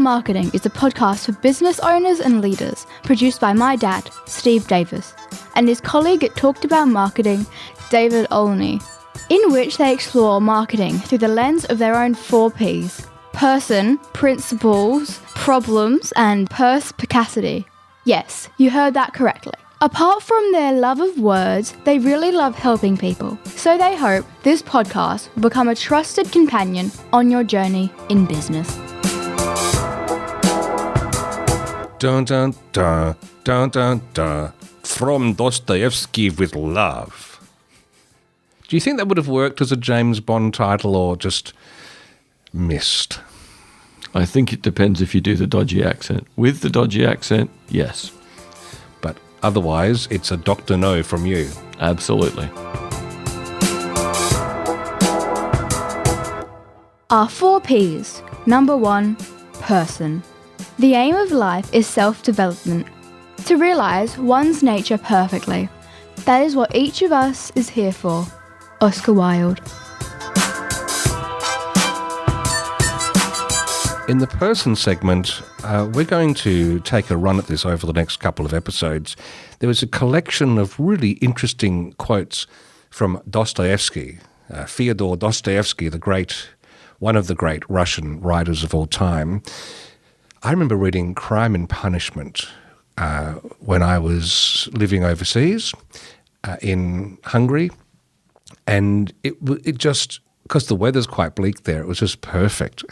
Marketing is a podcast for business owners and leaders, produced by my dad, Steve Davis, and his colleague at Talked About Marketing, David Olney, in which they explore marketing through the lens of their own 4 Ps: person, principles, problems, and perspicacity. Yes, you heard that correctly. Apart from their love of words, they really love helping people. So they hope this podcast will become a trusted companion on your journey in business. Dun dun dun, dun dun dun. From Dostoevsky with love. Do you think that would have worked as a James Bond title or just missed? I think it depends if you do the dodgy accent. With the dodgy accent, yes. But otherwise, it's a Dr. No from you. Absolutely. Our 4 Ps. Number 1, person. The aim of life is self-development, to realise one's nature perfectly. That is what each of us is here for. Oscar Wilde. In the person segment, we're going to take a run at this over the next couple of episodes. There was a collection of really interesting quotes from Dostoevsky, Fyodor Dostoevsky, one of the great Russian writers of all time. I remember reading Crime and Punishment when I was living overseas in Hungary, and it just, because the weather's quite bleak there, it was just perfect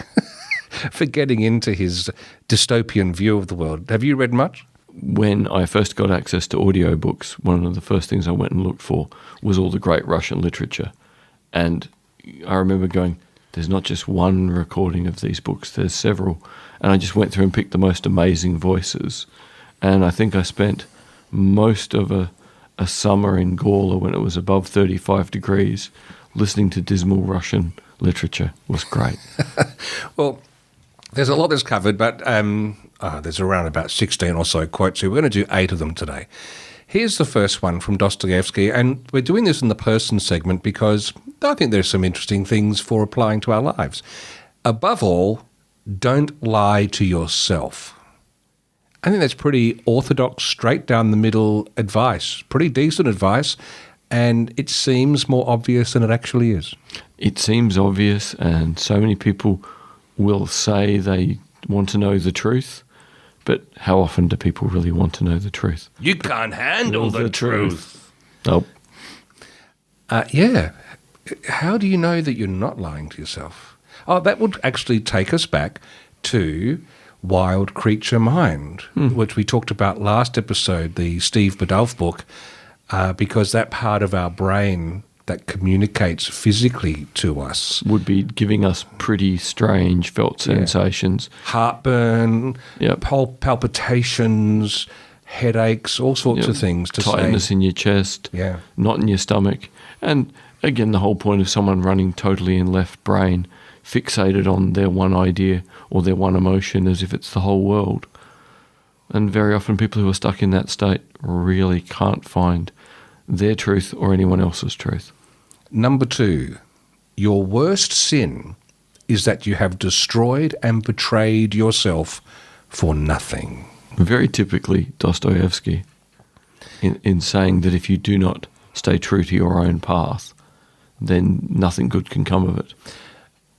for getting into his dystopian view of the world. Have you read much? When I first got access to audiobooks, one of the first things I went and looked for was all the great Russian literature. And I remember going, there's not just one recording of these books, there's several. And I just went through and picked the most amazing voices. And I think I spent most of a summer in Gawler when it was above 35 degrees listening to dismal Russian literature. It was great. Well, there's a lot that's covered, but there's around about 16 or so quotes here. We're going to do 8 of them today. Here's the first one from Dostoevsky, and we're doing this in the person segment because I think there's some interesting things for applying to our lives. Above all, don't lie to yourself. I think that's pretty orthodox, straight down the middle advice, pretty decent advice, and it seems more obvious than it actually is. It seems obvious, and so many people will say they want to know the truth, but how often do people really want to know the truth? You can't handle the truth. Nope. Yeah. How do you know that you're not lying to yourself? Oh, that would actually take us back to Wild Creature Mind, which we talked about last episode, the Steve Biddulph book, because that part of our brain that communicates physically to us would be giving us pretty strange felt sensations. Heartburn, palpitations, headaches, all sorts of things to tightness in your chest, not in your stomach. And again, the whole point of someone running totally in left brain, fixated on their one idea or their one emotion as if it's the whole world. And very often people who are stuck in that state really can't find their truth or anyone else's truth. Number 2, your worst sin is that you have destroyed and betrayed yourself for nothing. Very typically Dostoevsky in saying that if you do not stay true to your own path, then nothing good can come of it.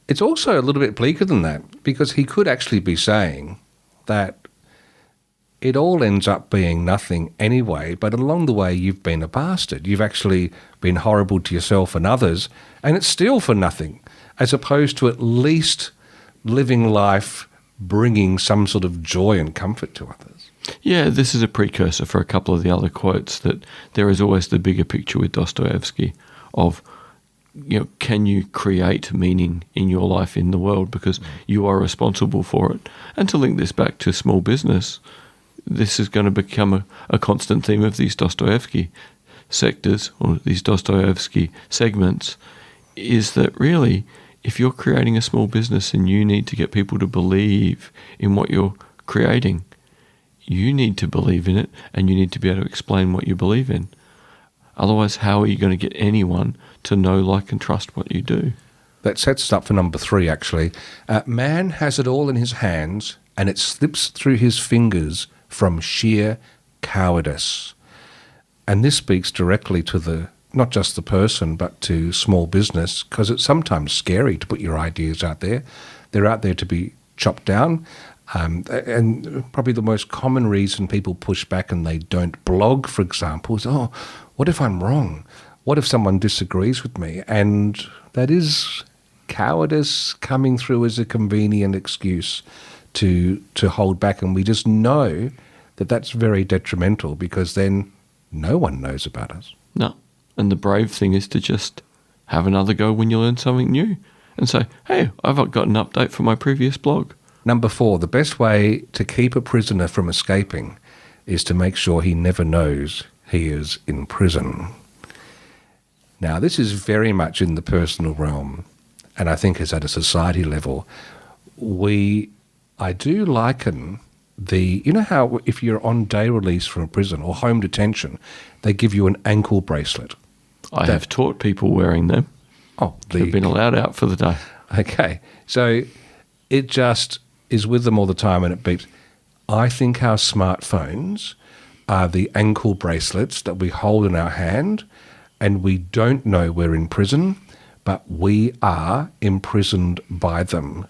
It's also a little bit bleaker than that, because he could actually be saying that it all ends up being nothing anyway, but along the way you've been a bastard. You've actually been horrible to yourself and others, and it's still for nothing, as opposed to at least living life bringing some sort of joy and comfort to others. Yeah, this is a precursor for a couple of the other quotes, that there is always the bigger picture with Dostoevsky of, can you create meaning in your life, in the world, because you are responsible for it. And to link this back to small business, this is going to become a constant theme of these Dostoevsky sectors, or these Dostoevsky segments, is that really, if you're creating a small business and you need to get people to believe in what you're creating, you need to believe in it, and you need to be able to explain what you believe in. Otherwise, how are you going to get anyone to know, like, and trust what you do? That sets us up for number 3, actually. Man has it all in his hands, and it slips through his fingers from sheer cowardice. And this speaks directly to not just the person, but to small business, because it's sometimes scary to put your ideas out there. They're out there to be chopped down. And probably the most common reason people push back and they don't blog, for example, is, oh, what if I'm wrong? What if someone disagrees with me? And that is cowardice coming through as a convenient excuse to hold back. And we just know that that's very detrimental, because then no one knows about us. No. And the brave thing is to just have another go when you learn something new and say, hey, I've got an update from my previous blog. Number 4, the best way to keep a prisoner from escaping is to make sure he never knows he is in prison. Now, this is very much in the personal realm, and I think is at a society level. I do liken you know how if you're on day release from a prison or home detention, they give you an ankle bracelet. I have taught people wearing them. Oh, they've been allowed out for the day. Okay, so it just is with them all the time and it beeps. I think our smartphones are the ankle bracelets that we hold in our hand, and we don't know we're in prison, but we are imprisoned by them.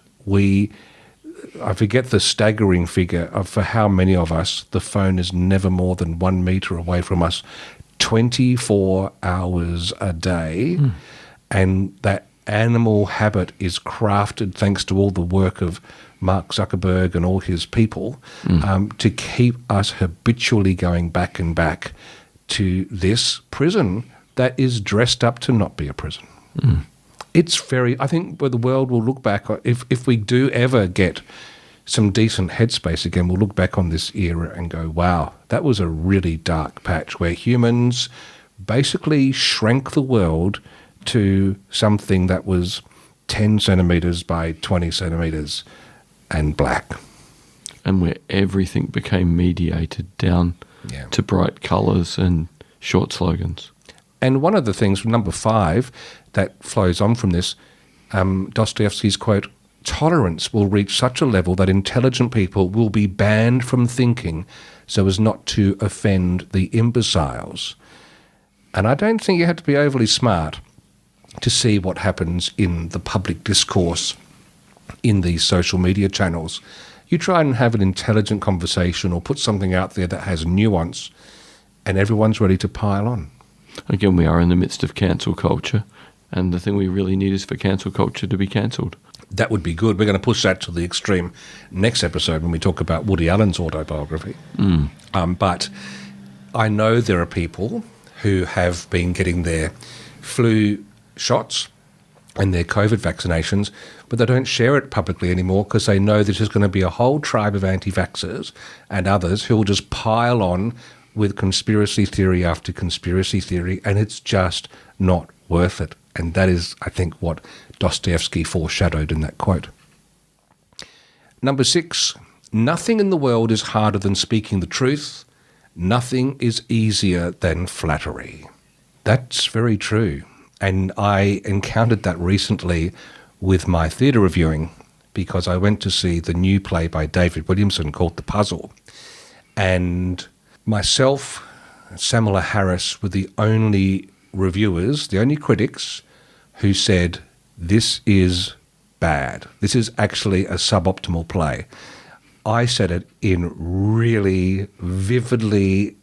I forget the staggering figure for how many of us the phone is never more than 1 meter away from us 24 hours a day. And that animal habit is crafted thanks to all the work of Mark Zuckerberg and all his people to keep us habitually going back and back to this prison that is dressed up to not be a prison. I think where the world will look back, if we do ever get some decent headspace again, we'll look back on this era and go, wow, that was a really dark patch where humans basically shrank the world to something that was 10 centimetres by 20 centimetres and black. And where everything became mediated down to bright colours and short slogans. And one of the things from number 5 that flows on from this, Dostoevsky's quote, tolerance will reach such a level that intelligent people will be banned from thinking so as not to offend the imbeciles. And I don't think you have to be overly smart to see what happens in the public discourse in these social media channels. You try and have an intelligent conversation or put something out there that has nuance, and everyone's ready to pile on. Again, we are in the midst of cancel culture, and the thing we really need is for cancel culture to be cancelled. That would be good. We're going to push that to the extreme next episode when we talk about Woody Allen's autobiography. But I know there are people who have been getting their flu shots and their COVID vaccinations, but they don't share it publicly anymore because they know there's just going to be a whole tribe of anti-vaxxers and others who will just pile on with conspiracy theory after conspiracy theory, and it's just not worth it. And that is, I think, what Dostoevsky foreshadowed in that quote. Number 6, nothing in the world is harder than speaking the truth. Nothing is easier than flattery. That's very true. And I encountered that recently with my theatre reviewing, because I went to see the new play by David Williamson called The Puzzle. And myself, Samala Harris, were the only reviewers, the only critics who said, this is bad. This is actually a suboptimal play. I said it in really vividly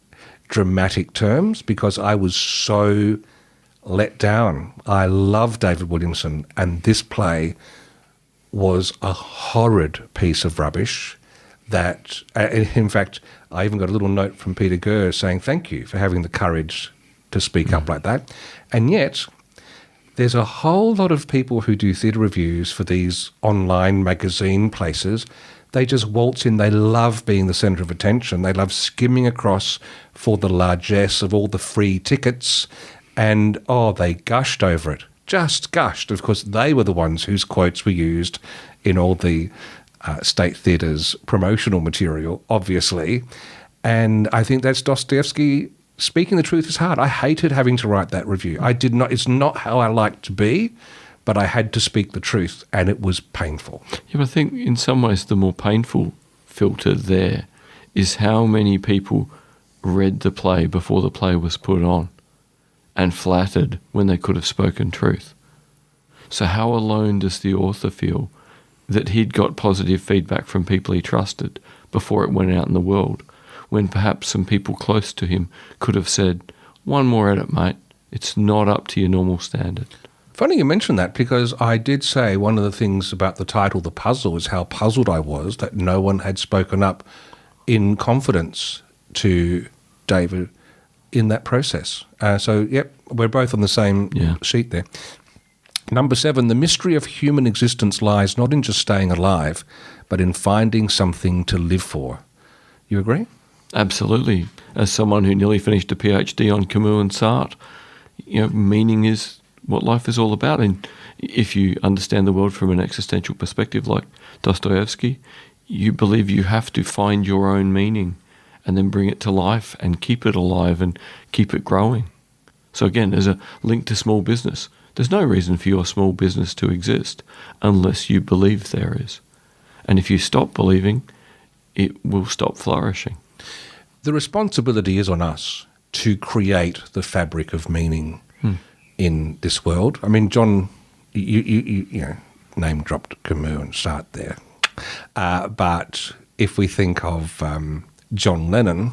dramatic terms because I was so let down. I love David Williamson, and this play was a horrid piece of rubbish that, in fact, I even got a little note from Peter Gurr saying thank you for having the courage to speak up like that. And yet, there's a whole lot of people who do theatre reviews for these online magazine places. They just waltz in. They love being the centre of attention. They love skimming across for the largesse of all the free tickets. And, they gushed over it. Just gushed. Of course, they were the ones whose quotes were used in all the State Theatre's promotional material, obviously. And I think that's Dostoevsky. Speaking the truth is hard. I hated having to write that review. I did not. It's not how I like to be, but I had to speak the truth, and it was painful. Yeah, but I think in some ways the more painful filter there is how many people read the play before the play was put on and flattered when they could have spoken truth. So how alone does the author feel that he'd got positive feedback from people he trusted before it went out in the world, when perhaps some people close to him could have said, "One more edit, mate. It's not up to your normal standard." Funny you mention that, because I did say one of the things about the title, The Puzzle, is how puzzled I was that no one had spoken up in confidence to David in that process. So, yep, we're both on the same sheet there. Number 7, the mystery of human existence lies not in just staying alive, but in finding something to live for. You agree? Absolutely. As someone who nearly finished a PhD on Camus and Sartre, meaning is what life is all about. And if you understand the world from an existential perspective like Dostoevsky, you believe you have to find your own meaning and then bring it to life and keep it alive and keep it growing. So again, there's a link to small business. There's no reason for your small business to exist unless you believe there is. And if you stop believing, it will stop flourishing. The responsibility is on us to create the fabric of meaning in this world. I mean, John, you name dropped Camus and Sartre there. But if we think of John Lennon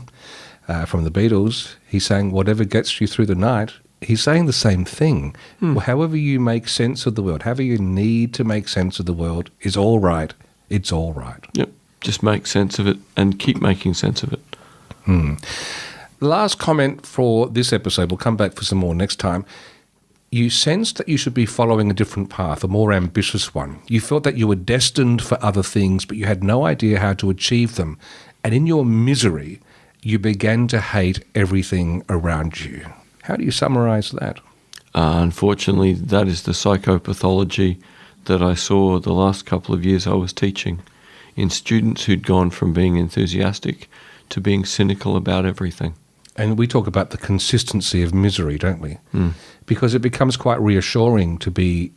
from the Beatles, he's saying, whatever gets you through the night, he's saying the same thing. However you make sense of the world, however you need to make sense of the world is all right. It's all right. Yep. Just make sense of it and keep making sense of it. Last comment for this episode. We'll come back for some more next time. You sensed that you should be following a different path, a more ambitious one. You felt that you were destined for other things, but you had no idea how to achieve them. And in your misery, you began to hate everything around you. How do you summarize that? Unfortunately, that is the psychopathology that I saw the last couple of years I was teaching in students who'd gone from being enthusiastic to being cynical about everything. And we talk about the consistency of misery, don't we? Because it becomes quite reassuring to be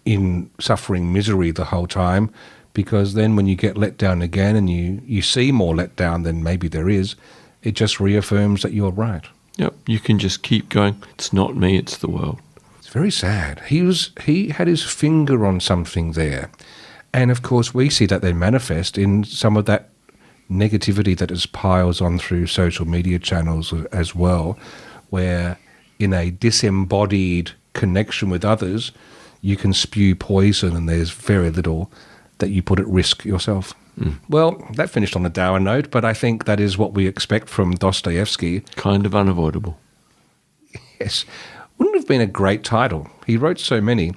in suffering misery the whole time, because then when you get let down again and you see more let down than maybe there is, it just reaffirms that you're right. Yep, you can just keep going. It's not me, it's the world. It's very sad. He had his finger on something there. And of course we see that then manifest in some of that negativity that is piles on through social media channels as well, where in a disembodied connection with others, you can spew poison and there's very little that you put at risk yourself. Well, that finished on a dour note, but I think that is what we expect from Dostoevsky. Kind of unavoidable. Yes. Wouldn't have been a great title. He wrote so many.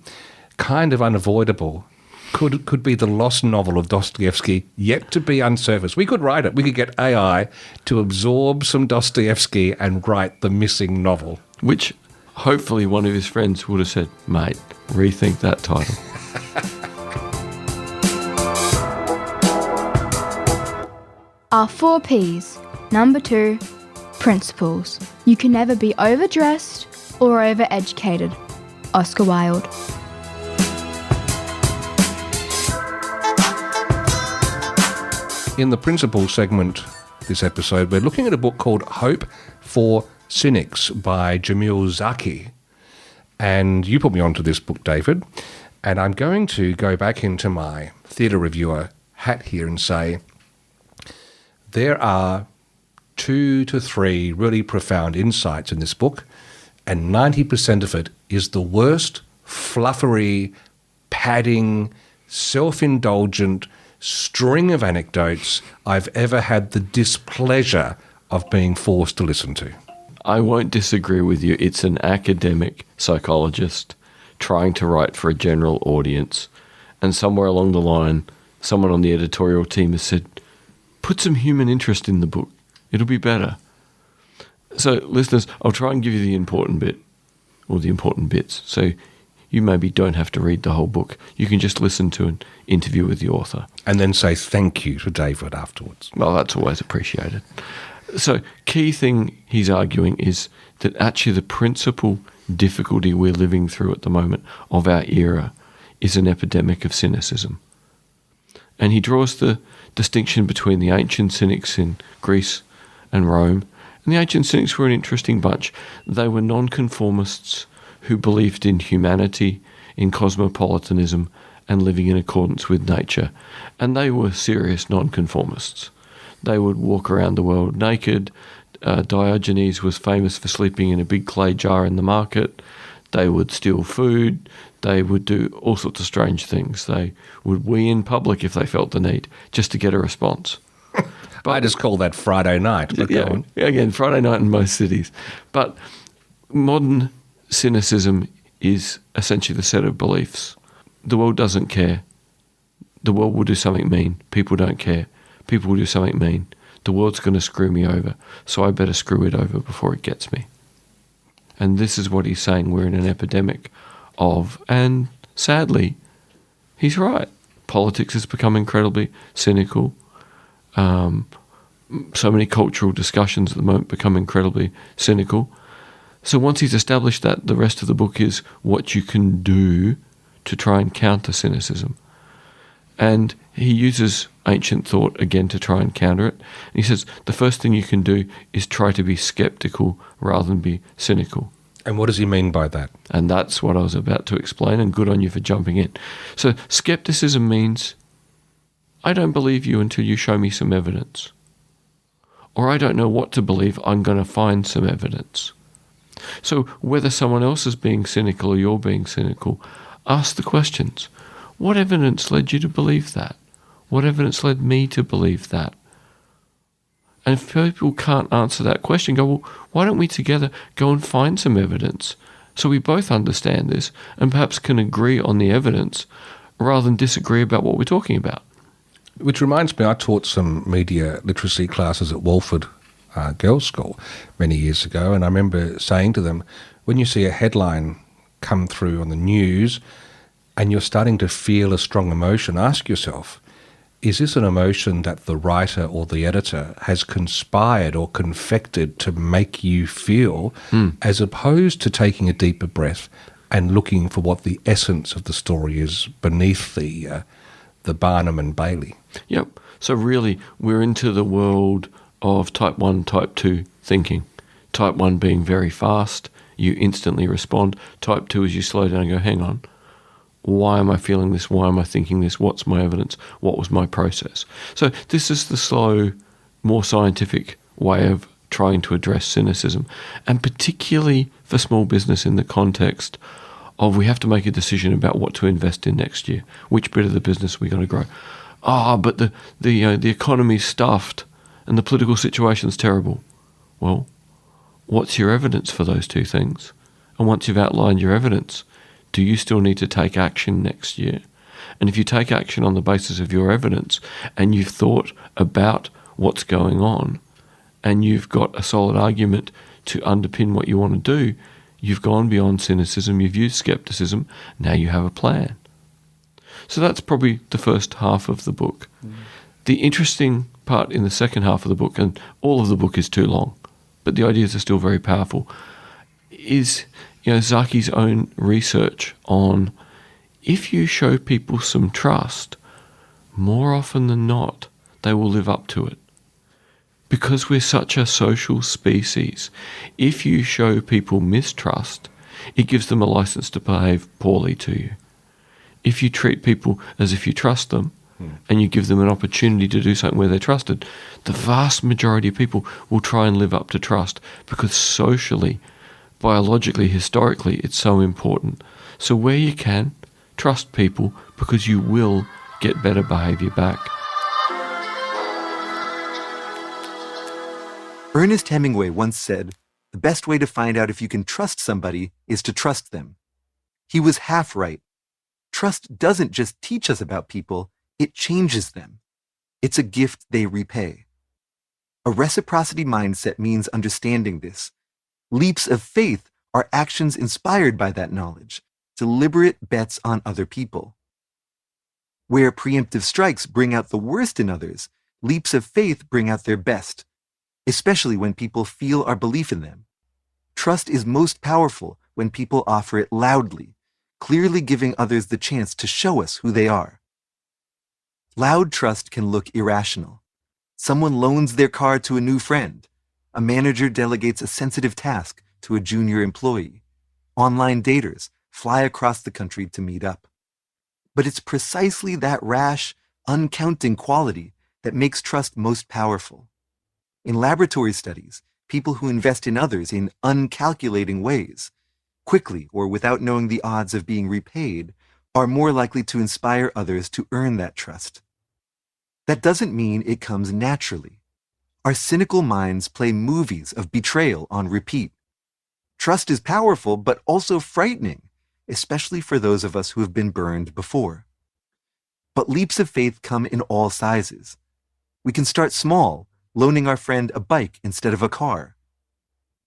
Kind of Unavoidable could be the lost novel of Dostoevsky, yet to be unsurfaced. We could write it. We could get AI to absorb some Dostoevsky and write the missing novel. Which hopefully one of his friends would have said, mate, rethink that title. Our 4 Ps. Number 2, principles. You can never be overdressed or overeducated. Oscar Wilde. In the principles segment this episode, we're looking at a book called Hope for Cynics by Jamil Zaki. And you put me onto this book, David, and I'm going to go back into my theatre reviewer hat here and say there are 2 to 3 really profound insights in this book, and 90% of it is the worst, fluffery, padding, self-indulgent string of anecdotes I've ever had the displeasure of being forced to listen to. I won't disagree with you. It's an academic psychologist trying to write for a general audience, and somewhere along the line, someone on the editorial team has said, put some human interest in the book. It'll be better. So, listeners, I'll try and give you the important bit, or the important bits. So you maybe don't have to read the whole book. You can just listen to an interview with the author. And then say thank you to David afterwards. Well, that's always appreciated. So, key thing he's arguing is that actually the principal difficulty we're living through at the moment of our era is an epidemic of cynicism. And he draws the distinction between the ancient cynics in Greece and Rome. And the ancient cynics were an interesting bunch. They were nonconformists who believed in humanity, in cosmopolitanism, and living in accordance with nature. And they were serious nonconformists. They would walk around the world naked. Diogenes was famous for sleeping in a big clay jar in the market. They would steal food. They would do all sorts of strange things. They would wee in public if they felt the need, just to get a response. But, I just call that Friday night. But yeah, again, Friday night in most cities. But modern cynicism is essentially the set of beliefs. The world doesn't care. The world will do something mean. People don't care. People will do something mean. The world's going to screw me over, so I better screw it over before it gets me. And this is what he's saying we're in an epidemic of, and sadly, he's right. Politics has become incredibly cynical. So many cultural discussions at the moment become incredibly cynical. So once he's established that, the rest of the book is what you can do to try and counter cynicism. And he uses ancient thought again to try and counter it. And he says the first thing you can do is try to be skeptical rather than be cynical. And what does he mean by that? And that's what I was about to explain, and good on you for jumping in. So skepticism means I don't believe you until you show me some evidence. Or I don't know what to believe, I'm going to find some evidence. So whether someone else is being cynical or you're being cynical, ask the questions. What evidence led you to believe that? What evidence led me to believe that? And if people can't answer that question, go, well, why don't we together go and find some evidence so we both understand this and perhaps can agree on the evidence rather than disagree about what we're talking about? Which reminds me, I taught some media literacy classes at Walford Girls' School many years ago, and I remember saying to them, when you see a headline come through on the news and you're starting to feel a strong emotion, ask yourself, is this an emotion that the writer or the editor has conspired or confected to make you feel, as opposed to taking a deeper breath and looking for what the essence of the story is beneath the Barnum and Bailey? Yep. So really, we're into the world of type 1, type 2 thinking. Type 1 being very fast, you instantly respond. Type 2 is you slow down and go, hang on, why am I feeling this? Why am I thinking this? What's my evidence? What was my process? So this is the slow, more scientific way of trying to address cynicism, and particularly for small business in the context of we have to make a decision about what to invest in next year. Which bit of the business are we going to grow? But the economy's stuffed and the political situation's terrible. Well, what's your evidence for those two things? And once you've outlined your evidence, do you still need to take action next year? And if you take action on the basis of your evidence and you've thought about what's going on and you've got a solid argument to underpin what you want to do, you've gone beyond cynicism, you've used skepticism, now you have a plan. So that's probably the first half of the book. The interesting part in the second half of the book, and all of the book is too long, but the ideas are still very powerful, is Zaki's own research on if you show people some trust, more often than not, they will live up to it. Because we're such a social species, if you show people mistrust, it gives them a license to behave poorly to you. If you treat people as if you trust them, and you give them an opportunity to do something where they're trusted, the vast majority of people will try and live up to trust, because socially, biologically, historically, it's so important. So where you can, trust people, because you will get better behaviour back. Ernest Hemingway once said, "The best way to find out if you can trust somebody is to trust them." He was half right. Trust doesn't just teach us about people, it changes them. It's a gift they repay. A reciprocity mindset means understanding this. Leaps of faith are actions inspired by that knowledge, deliberate bets on other people. Where preemptive strikes bring out the worst in others, leaps of faith bring out their best, especially when people feel our belief in them. Trust is most powerful when people offer it loudly, clearly giving others the chance to show us who they are. Loud trust can look irrational. Someone loans their car to a new friend. A manager delegates a sensitive task to a junior employee. Online daters fly across the country to meet up. But it's precisely that rash, uncounting quality that makes trust most powerful. In laboratory studies, people who invest in others in uncalculating ways, quickly or without knowing the odds of being repaid, are more likely to inspire others to earn that trust. That doesn't mean it comes naturally. Our cynical minds play movies of betrayal on repeat. Trust is powerful, but also frightening, especially for those of us who have been burned before. But leaps of faith come in all sizes. We can start small, loaning our friend a bike instead of a car,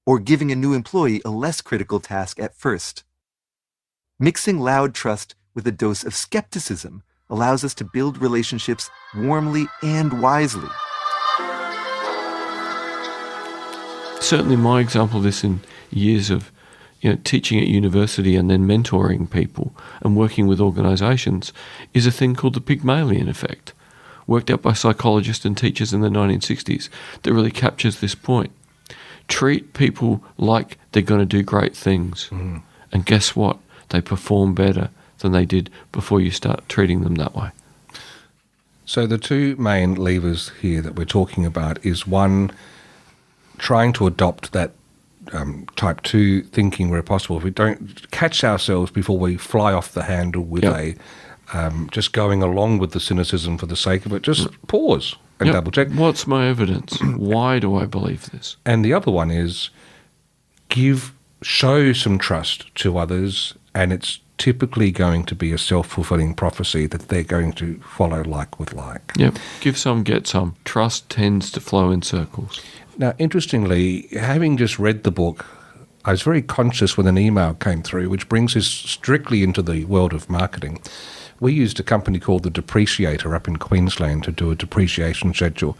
or giving a new employee a less critical task at first. Mixing loud trust with a dose of skepticism allows us to build relationships warmly and wisely. Certainly my example of this in years of teaching at university and then mentoring people and working with organisations is a thing called the Pygmalion effect, worked out by psychologists and teachers in the 1960s, that really captures this point. Treat people like they're going to do great things. And guess what? They perform better than they did before you start treating them that way. So the two main levers here that we're talking about is one, trying to adopt that type 2 thinking where possible. If we don't catch ourselves before we fly off the handle with just going along with the cynicism for the sake of it, just pause and double check. What's my evidence? Why do I believe this? And the other one is show some trust to others, and it's typically going to be a self-fulfilling prophecy that they're going to follow like with like. Yep. Give some, get some. Trust tends to flow in circles. Now, interestingly, having just read the book, I was very conscious when an email came through, which brings us strictly into the world of marketing. We used a company called The Depreciator up in Queensland to do a depreciation schedule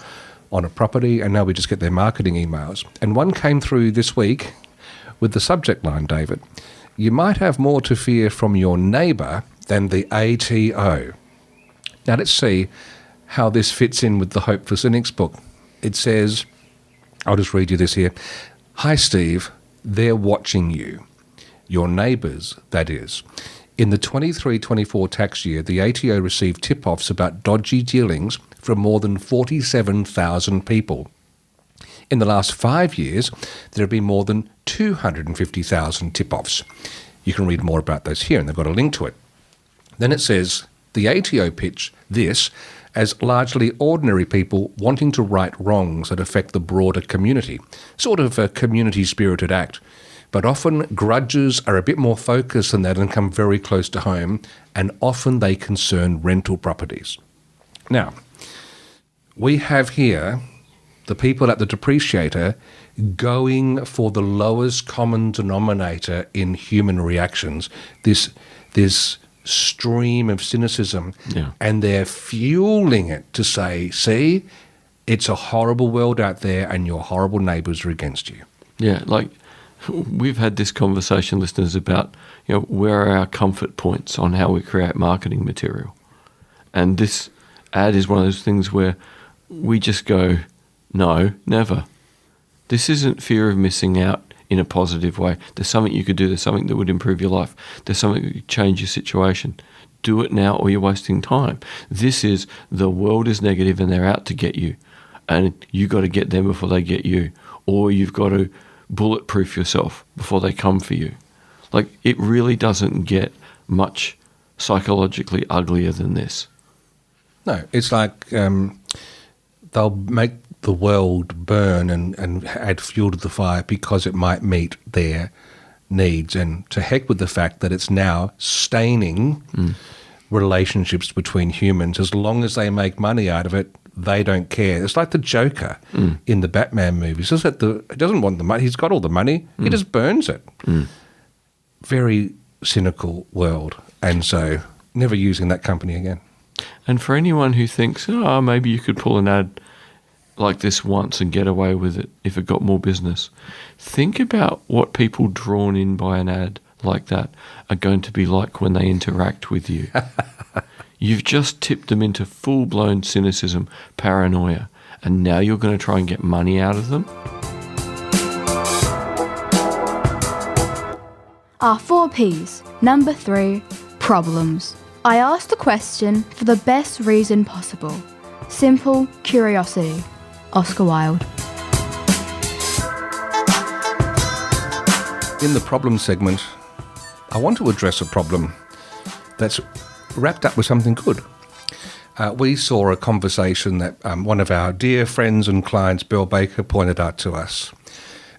on a property, and now we just get their marketing emails. And one came through this week with the subject line, David, "You might have more to fear from your neighbour than the ATO." Now, let's see how this fits in with the Hope for Cynics book. It says, I'll just read you this here. "Hi, Steve. They're watching you. Your neighbours, that is. In the 23-24 tax year, the ATO received tip-offs about dodgy dealings from more than 47,000 people. In the last 5 years, there have been more than 250,000 tip-offs. You can read more about those here, and they've got a link to it. Then it says, the ATO pitch this as largely ordinary people wanting to right wrongs that affect the broader community, sort of a community-spirited act. But often grudges are a bit more focused than that and come very close to home, and often they concern rental properties." Now, we have here the people at the Depreciator going for the lowest common denominator in human reactions, this stream of cynicism, and they're fueling it to say, see, it's a horrible world out there and your horrible neighbours are against you. Yeah, like we've had this conversation, listeners, about where are our comfort points on how we create marketing material. And this ad is one of those things where we just go, no, never. This isn't fear of missing out in a positive way. There's something you could do. There's something that would improve your life. There's something that could change your situation. Do it now or you're wasting time. This is the world is negative and they're out to get you. And you got to get them before they get you. Or you've got to bulletproof yourself before they come for you. Like, it really doesn't get much psychologically uglier than this. No, it's like they'll make the world burn and add fuel to the fire because it might meet their needs. And to heck with the fact that it's now staining relationships between humans. As long as they make money out of it, they don't care. It's like the Joker in the Batman movies. It's that he doesn't want the money. He's got all the money. He just burns it. Very cynical world. And so never using that company again. And for anyone who thinks, maybe you could pull an ad like this once and get away with it if it got more business, think about what people drawn in by an ad like that are going to be like when they interact with you. You've just tipped them into full-blown cynicism, paranoia, and now you're going to try and get money out of them? Our 4 Ps. Number 3, problems. I asked the question for the best reason possible. Simple curiosity. Oscar Wilde. In the problem segment, I want to address a problem that's wrapped up with something good. We saw a conversation that one of our dear friends and clients, Bill Baker, pointed out to us.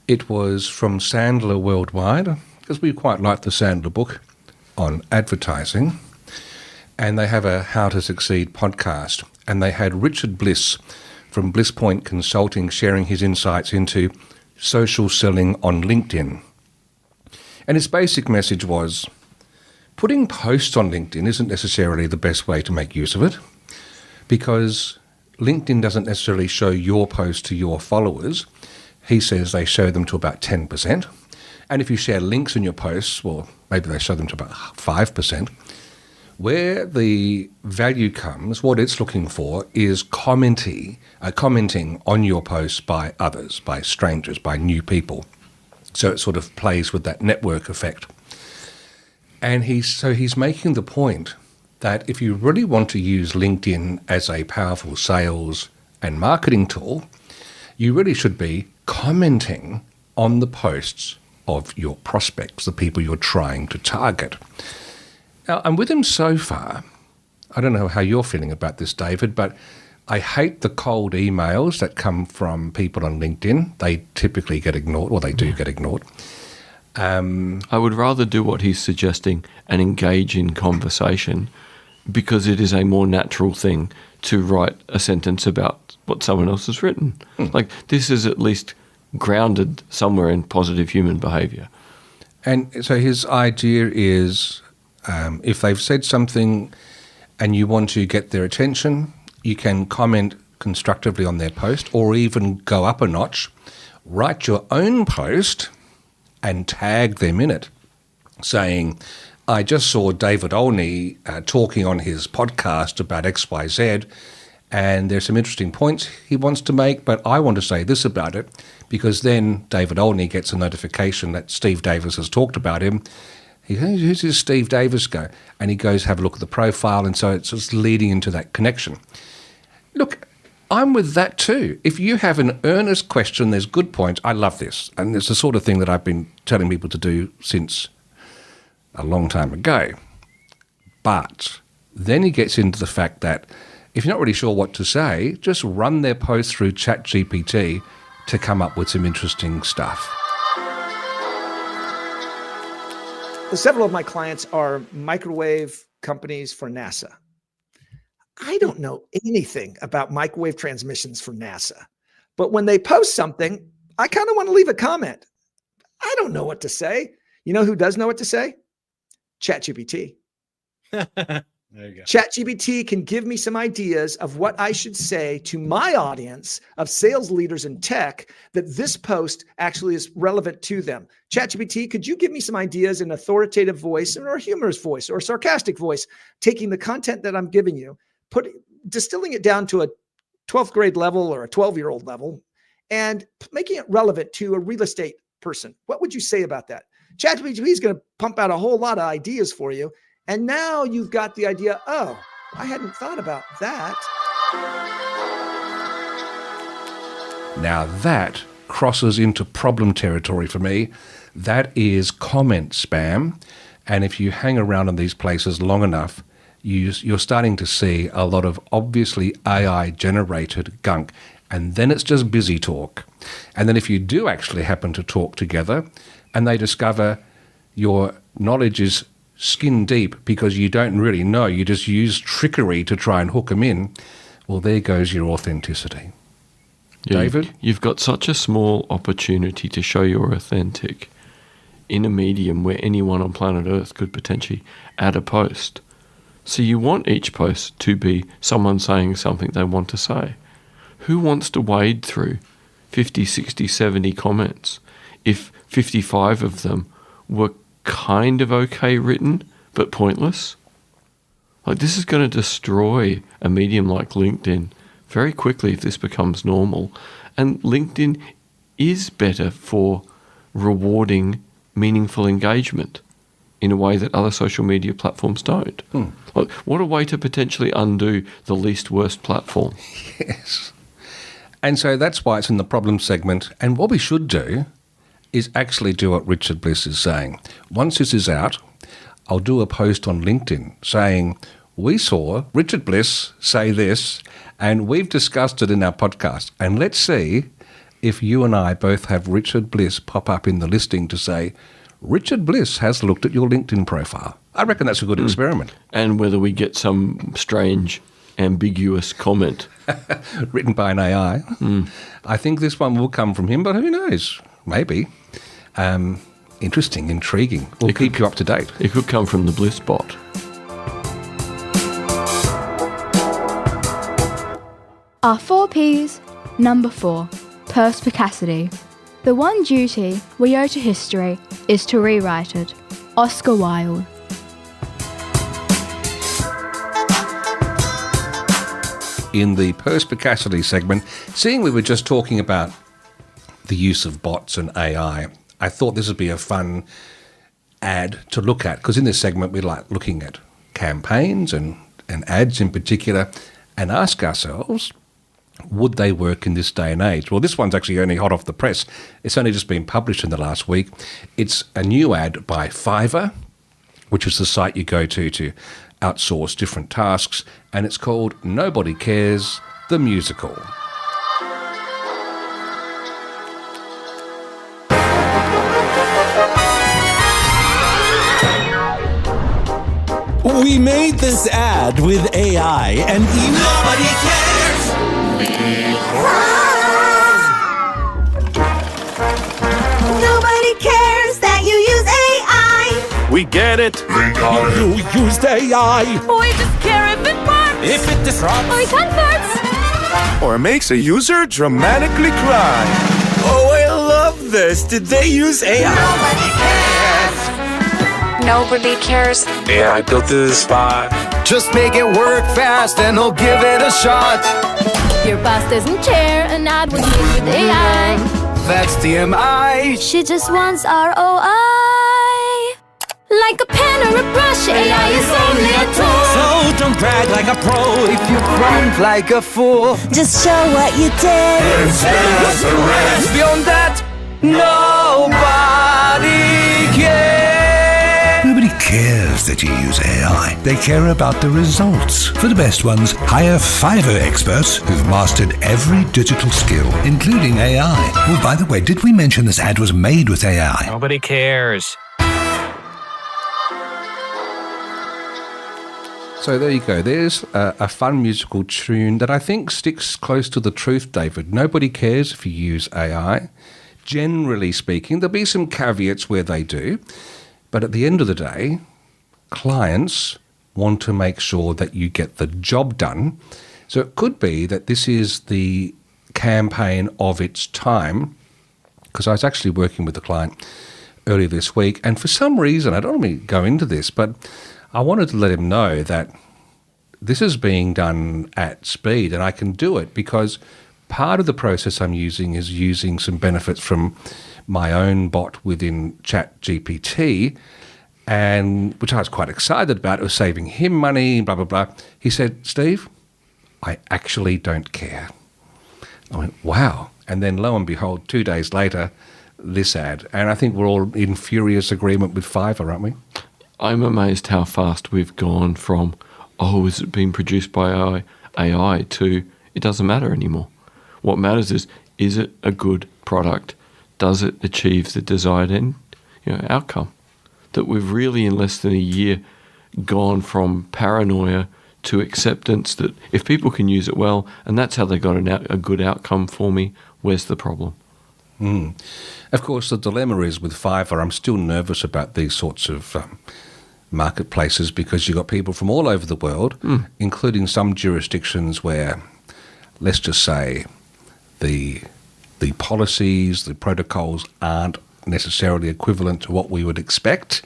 It was from Sandler Worldwide, because we quite like the Sandler book on advertising, and they have a How to Succeed podcast, and they had Richard Bliss from Bliss Point Consulting sharing his insights into social selling on LinkedIn. And his basic message was, putting posts on LinkedIn isn't necessarily the best way to make use of it, because LinkedIn doesn't necessarily show your post to your followers. He says they show them to about 10%. And if you share links in your posts, well, maybe they show them to about 5%. Where the value comes, what it's looking for is commenting on your posts by others, by strangers, by new people. So it sort of plays with that network effect. And he's making the point that if you really want to use LinkedIn as a powerful sales and marketing tool, you really should be commenting on the posts of your prospects, the people you're trying to target. Now, I'm with him so far. I don't know how you're feeling about this, David, but I hate the cold emails that come from people on LinkedIn. They typically get ignored, or they do get ignored. I would rather do what he's suggesting and engage in conversation, because it is a more natural thing to write a sentence about what someone else has written. Like, this is at least grounded somewhere in positive human behaviour. And so his idea is, if they've said something and you want to get their attention, you can comment constructively on their post, or even go up a notch, write your own post and tag them in it, saying, I just saw David Olney talking on his podcast about XYZ, and there's some interesting points he wants to make, but I want to say this about it, because then David Olney gets a notification that Steve Davis has talked about him. He goes, who's this Steve Davis guy? And he goes, have a look at the profile, and so it's just leading into that connection. Look, I'm with that too. If you have an earnest question, there's good points. I love this. And it's the sort of thing that I've been telling people to do since a long time ago. But then he gets into the fact that if you're not really sure what to say, just run their post through ChatGPT to come up with some interesting stuff. Several of my clients are microwave companies for NASA. I don't know anything about microwave transmissions for NASA, but when they post something, I kind of want to leave a comment. I don't know what to say. You know who does know what to say? ChatGPT. There you go. ChatGPT can give me some ideas of what I should say to my audience of sales leaders in tech, that this post actually is relevant to them. ChatGPT, could you give me some ideas in authoritative voice, or a humorous voice, or a sarcastic voice, taking the content that I'm giving you, distilling it down to a 12th grade level or a 12-year-old level, and making it relevant to a real estate person? What would you say about that? ChatGPT is going to pump out a whole lot of ideas for you. And now you've got the idea, oh, I hadn't thought about that. Now that crosses into problem territory for me. That is comment spam. And if you hang around in these places long enough, you're starting to see a lot of obviously AI-generated gunk. And then it's just busy talk. And then if you do actually happen to talk together and they discover your knowledge is skin deep because you don't really know, you just use trickery to try and hook them in, well, there goes your authenticity. Yeah, David? You've got such a small opportunity to show you're authentic in a medium where anyone on planet Earth could potentially add a post. So you want each post to be someone saying something they want to say. Who wants to wade through 50, 60, 70 comments if 55 of them were kind of okay written, but pointless? Like, this is going to destroy a medium like LinkedIn very quickly if this becomes normal. And LinkedIn is better for rewarding meaningful engagement in a way that other social media platforms don't. Like, what a way to potentially undo the least worst platform. Yes. And so that's why it's in the problem segment. And what we should do is actually do what Richard Bliss is saying. Once this is out, I'll do a post on LinkedIn saying, we saw Richard Bliss say this, and we've discussed it in our podcast. And let's see if you and I both have Richard Bliss pop up in the listing to say, Richard Bliss has looked at your LinkedIn profile. I reckon that's a good experiment. And whether we get some strange, ambiguous comment. Written by an AI. I think this one will come from him, but who knows? Maybe. Interesting, intriguing. We'll keep you up to date. It could come from the Bliss bot. Our 4 Ps. Number 4. Perspicacity. The one duty we owe to history is to rewrite it. Oscar Wilde. In the Perspicacity segment, seeing we were just talking about the use of bots and AI, I thought this would be a fun ad to look at, because in this segment we like looking at campaigns and ads in particular and ask ourselves, would they work in this day and age? Well, this one's actually only hot off the press. It's only just been published in the last week. It's a new ad by Fiverr, which is the site you go to outsource different tasks, and it's called Nobody Cares, the Musical. We made this ad with AI and nobody cares. Nobody cares that you use AI. We get it. You used AI. We just care if it works. If it disrupts Or it comforts. or makes a user dramatically cry. Oh, I love this. Did they use AI? Nobody cares. Nobody cares. Yeah, I built this bot. Just make it work fast and I'll give it a shot. Your boss doesn't care an ad was made with AI. That's TMI. She just wants ROI. Like a pen or a brush, AI is only a tool. So don't brag like a pro if you grunt like a fool. Just show what you did. Beyond that, nobody cares. Nobody cares that you use AI. They care about the results. For the best ones, hire Fiverr experts who've mastered every digital skill, including AI. Oh, by the way, did we mention this ad was made with AI? Nobody cares. So there you go. There's a fun musical tune that I think sticks close to the truth, David. Nobody cares if you use AI. Generally speaking, there'll be some caveats where they do. But at the end of the day, clients want to make sure that you get the job done. So it could be that this is the campaign of its time, because I was actually working with a client earlier this week, and for some reason, I don't want to go into this, but I wanted to let him know that this is being done at speed, and I can do it because part of the process I'm using is using some benefits from my own bot within ChatGPT, and which I was quite excited about. It was saving him money, blah, blah, blah. He said, Steve, I actually don't care. I went, wow. And then lo and behold, 2 days later, this ad. And I think we're all in furious agreement with Fiverr, aren't we? I'm amazed how fast we've gone from, oh, is it being produced by AI to it doesn't matter anymore. What matters is it a good product? Does it achieve the desired end, outcome? That we've really, in less than a year, gone from paranoia to acceptance that if people can use it well, and that's how they got a good outcome for me, where's the problem? Of course, the dilemma is with Fiverr, I'm still nervous about these sorts of marketplaces because you've got people from all over the world, including some jurisdictions where, let's just say, the policies, the protocols aren't necessarily equivalent to what we would expect.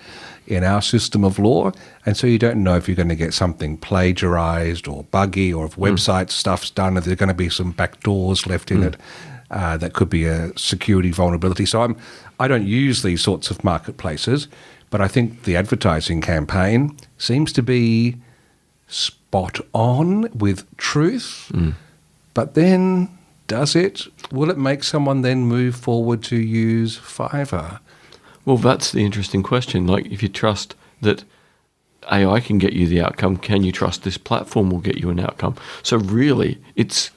in our system of law, and so you don't know if you're going to get something plagiarized or buggy, or if website stuff's done, if there's going to be some back doors left in it. That could be a security vulnerability. So I don't use these sorts of marketplaces, but I think the advertising campaign seems to be spot on with truth. But then, will it make someone then move forward to use Fiverr? Well, that's the interesting question. Like, if you trust that AI can get you the outcome, can you trust this platform will get you an outcome? So really, it's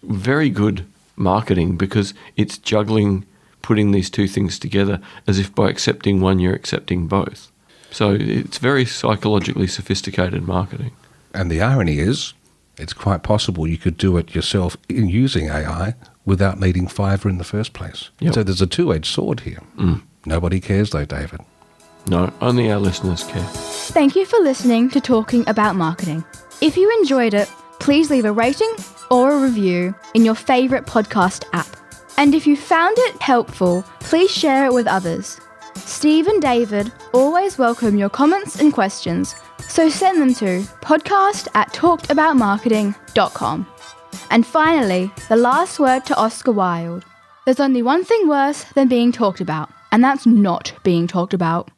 very good marketing because it's juggling, putting these two things together as if by accepting one, you're accepting both. So it's very psychologically sophisticated marketing. And the irony is, it's quite possible you could do it yourself in using AI without needing Fiverr in the first place. Yep. So there's a two-edged sword here. Nobody cares though, David. No, only our listeners care. Thank you for listening to Talking About Marketing. If you enjoyed it, please leave a rating or a review in your favourite podcast app. And if you found it helpful, please share it with others. Steve and David always welcome your comments and questions, so send them to podcast@talkedaboutmarketing.com. And finally, the last word to Oscar Wilde. There's only one thing worse than being talked about, and that's not being talked about.